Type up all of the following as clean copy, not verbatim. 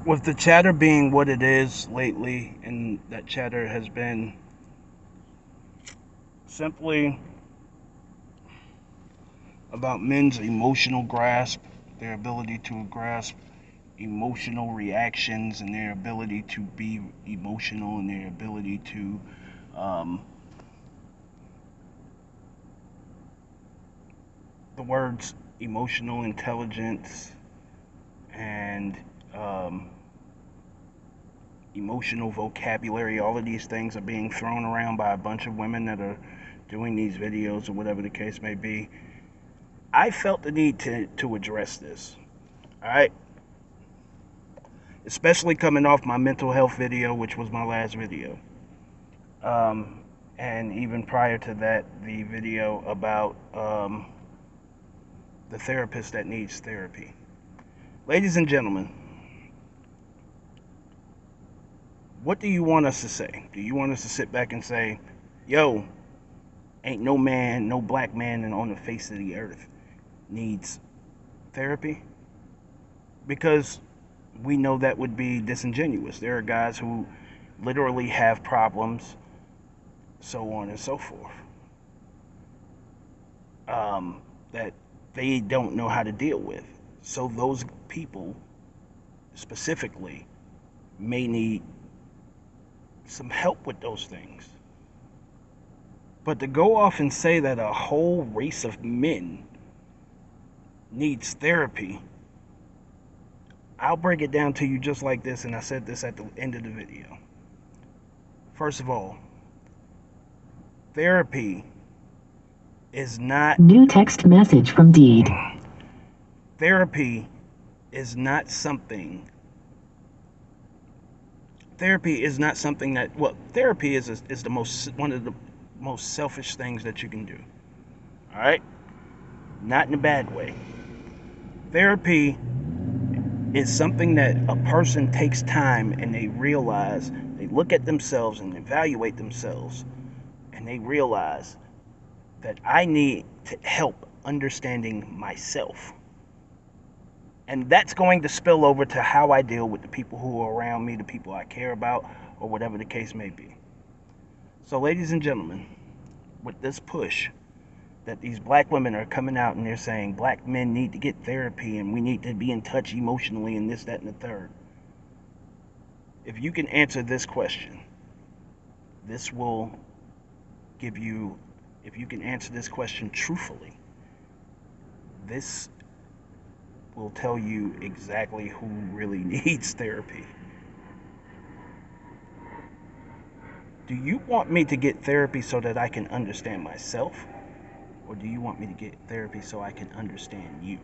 With the chatter being what it is lately, and that chatter has been simply about men's emotional grasp, their ability to grasp emotional reactions, and their ability to be emotional, and their ability to um, the words emotional intelligence and um, emotional vocabulary. All of these things are being thrown around by a bunch of women that are doing these videos or whatever the case may be. I felt the need to address this. All right, especially coming off my mental health video, which was my last video, um, and even prior to that, the video about the therapist that needs therapy. Ladies and gentlemen, what do you want us to say? Do you want us to sit back and say, yo, ain't no man, no black man on the face of the earth needs therapy? Because we know that would be disingenuous. There are guys who literally have problems, so on and so forth, that they don't know how to deal with. So those people specifically may need some help with those things. But to go off and say that a whole race of men needs therapy, I'll break it down to you just like this, and I said this at the end of the video. First of all, therapy is not... New text message from Deed. Therapy is not something... Therapy is not something that... Well, therapy is the most... one of the most selfish things that you can do. Alright? Not in a bad way. Therapy is something that a person takes time and they realize, they look at themselves and evaluate themselves, and they realize that I need to help understanding myself. And that's going to spill over to how I deal with the people who are around me, the people I care about, or whatever the case may be. So, ladies and gentlemen, with this push that these black women are coming out and they're saying black men need to get therapy and we need to be in touch emotionally and this, that, and the third. If you can answer this question, this will give you, if you can answer this question truthfully, this will tell you exactly who really needs therapy. Do you want me to get therapy so that I can understand myself? Or do you want me to get therapy so I can understand you?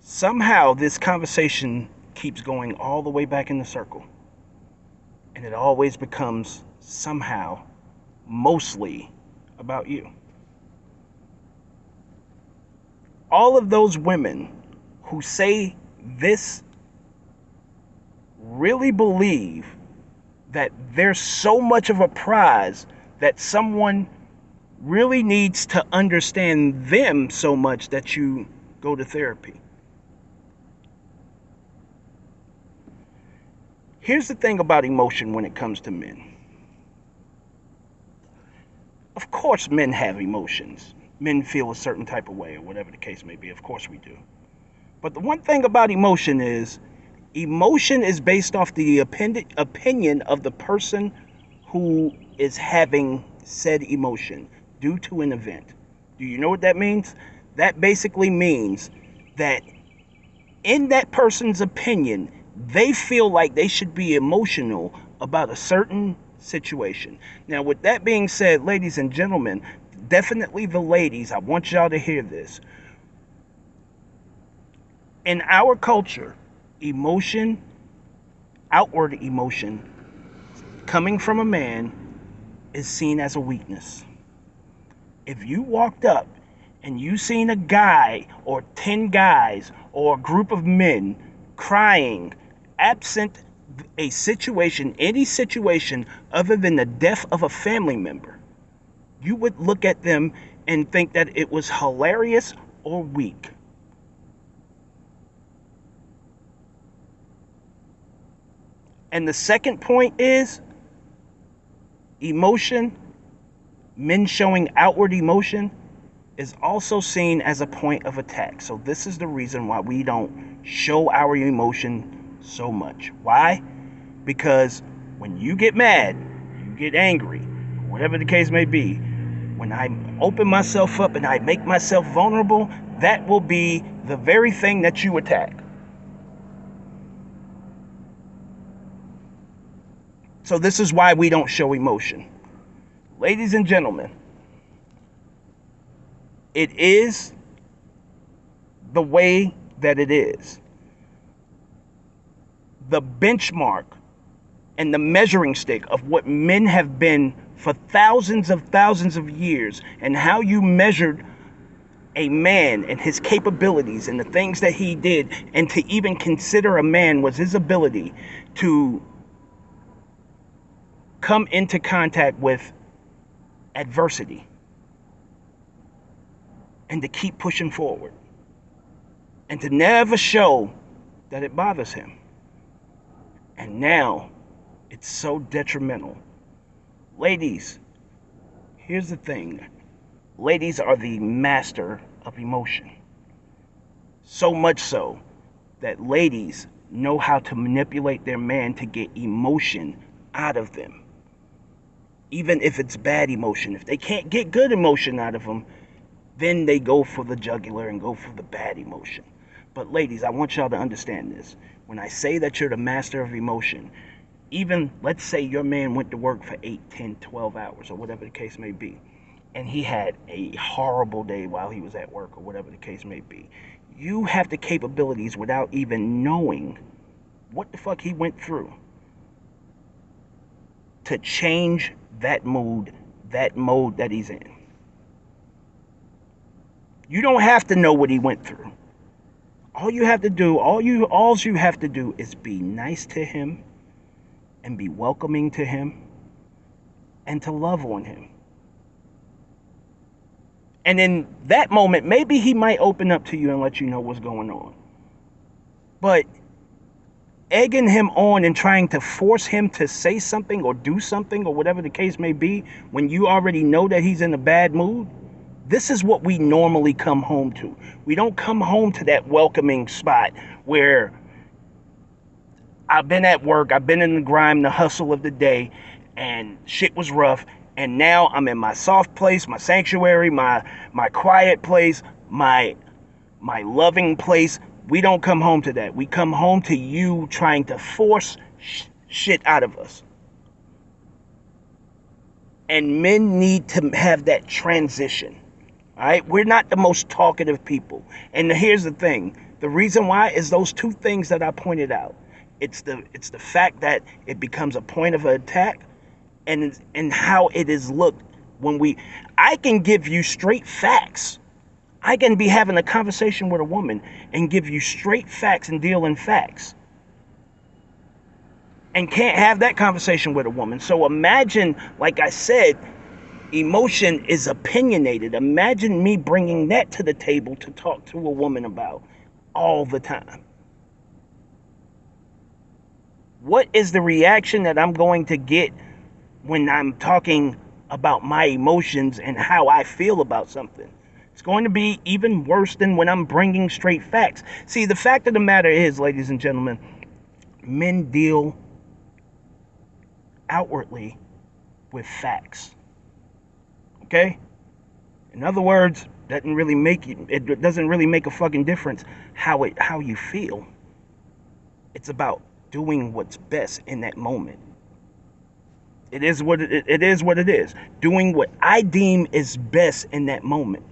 Somehow this conversation keeps going all the way back in the circle. And it always becomes somehow mostly about you. All of those women who say this really believe that there's so much of a prize that someone really needs to understand them so much that you go to therapy. Here's the thing about emotion when it comes to men. Of course men have emotions. Men feel a certain type of way or whatever the case may be. Of course we do. But the one thing about emotion is based off the opinion of the person who is having said emotion due to an event. Do you know what that means? That basically means that in that person's opinion, they feel like they should be emotional about a certain situation. Now, with that being said, ladies and gentlemen, definitely the ladies, I want y'all to hear this. In our culture, emotion, outward emotion, coming from a man is seen as a weakness. If you walked up and you seen a guy or 10 guys or a group of men crying absent a situation, any situation other than the death of a family member, you would look at them and think that it was hilarious or weak. And the second point is emotion, men showing outward emotion, is also seen as a point of attack. So this is the reason why we don't show our emotion so much. Why? Because when you get mad, you get angry, whatever the case may be, when I open myself up and I make myself vulnerable, that will be the very thing that you attack. So this is why we don't show emotion. Ladies and gentlemen, it is the way that it is. The benchmark and the measuring stick of what men have been for thousands of years, and how you measured a man and his capabilities and the things that he did, and to even consider a man was his ability to come into contact with adversity and to keep pushing forward and to never show that it bothers him. And now it's so detrimental. Ladies, here's the thing. Ladies are the master of emotion. So much so that ladies know how to manipulate their man to get emotion out of them. Even if it's bad emotion. If they can't get good emotion out of them, then they go for the jugular and go for the bad emotion. But ladies, I want y'all to understand this. When I say that you're the master of emotion, even let's say your man went to work for 8, 10, 12 hours or whatever the case may be, and he had a horrible day while he was at work or whatever the case may be. You have the capabilities without even knowing what the fuck he went through to change that mood, that mode that he's in. You don't have to know what he went through. All you have to do is be nice to him and be welcoming to him and to love on him. And in that moment, maybe he might open up to you and let you know what's going on. But egging him on and trying to force him to say something or do something or whatever the case may be, when you already know that he's in a bad mood, this is what we normally come home to. We don't come home to that welcoming spot where I've been at work, I've been in the grime, the hustle of the day, and shit was rough, and now I'm in my soft place, my sanctuary, my quiet place, my loving place. We don't come home to that. We come home to you trying to force shit out of us. And men need to have that transition. All right? We're not the most talkative people. And here's the thing. The reason why is those two things that I pointed out. It's the fact that it becomes a point of attack, and how it is looked when I can give you straight facts. I can be having a conversation with a woman and give you straight facts and deal in facts, and can't have that conversation with a woman. So imagine, like I said, emotion is opinionated. Imagine me bringing that to the table to talk to a woman about all the time. What is the reaction that I'm going to get when I'm talking about my emotions and how I feel about something? It's going to be even worse than when I'm bringing straight facts. See, the fact of the matter is, ladies and gentlemen, men deal outwardly with facts. Okay? In other words, it doesn't really make a fucking difference how you feel. It's about doing what's best in that moment. It is what it is. Doing what I deem is best in that moment.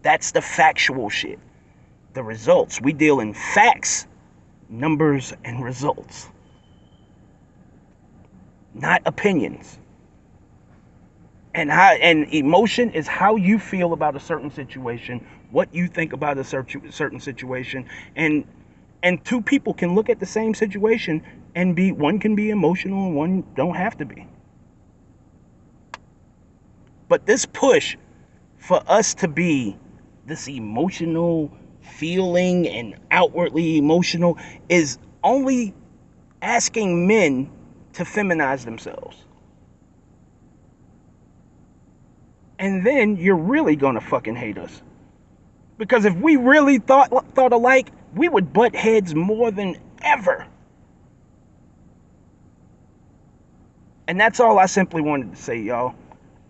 That's the factual shit. The results. We deal in facts, numbers, and results. Not opinions. And emotion is how you feel about a certain situation, what you think about a certain situation, and two people can look at the same situation and one can be emotional and one don't have to be. But this push for us to be this emotional feeling and outwardly emotional is only asking men to feminize themselves. And then you're really gonna fucking hate us. Because if we really thought alike, we would butt heads more than ever. And that's all I simply wanted to say, y'all.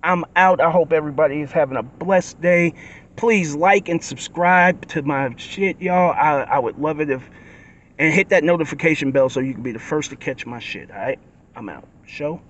I'm out. I hope everybody is having a blessed day. Please like and subscribe to my shit, y'all. I would love it if... And hit that notification bell so you can be the first to catch my shit, alright? I'm out. Show?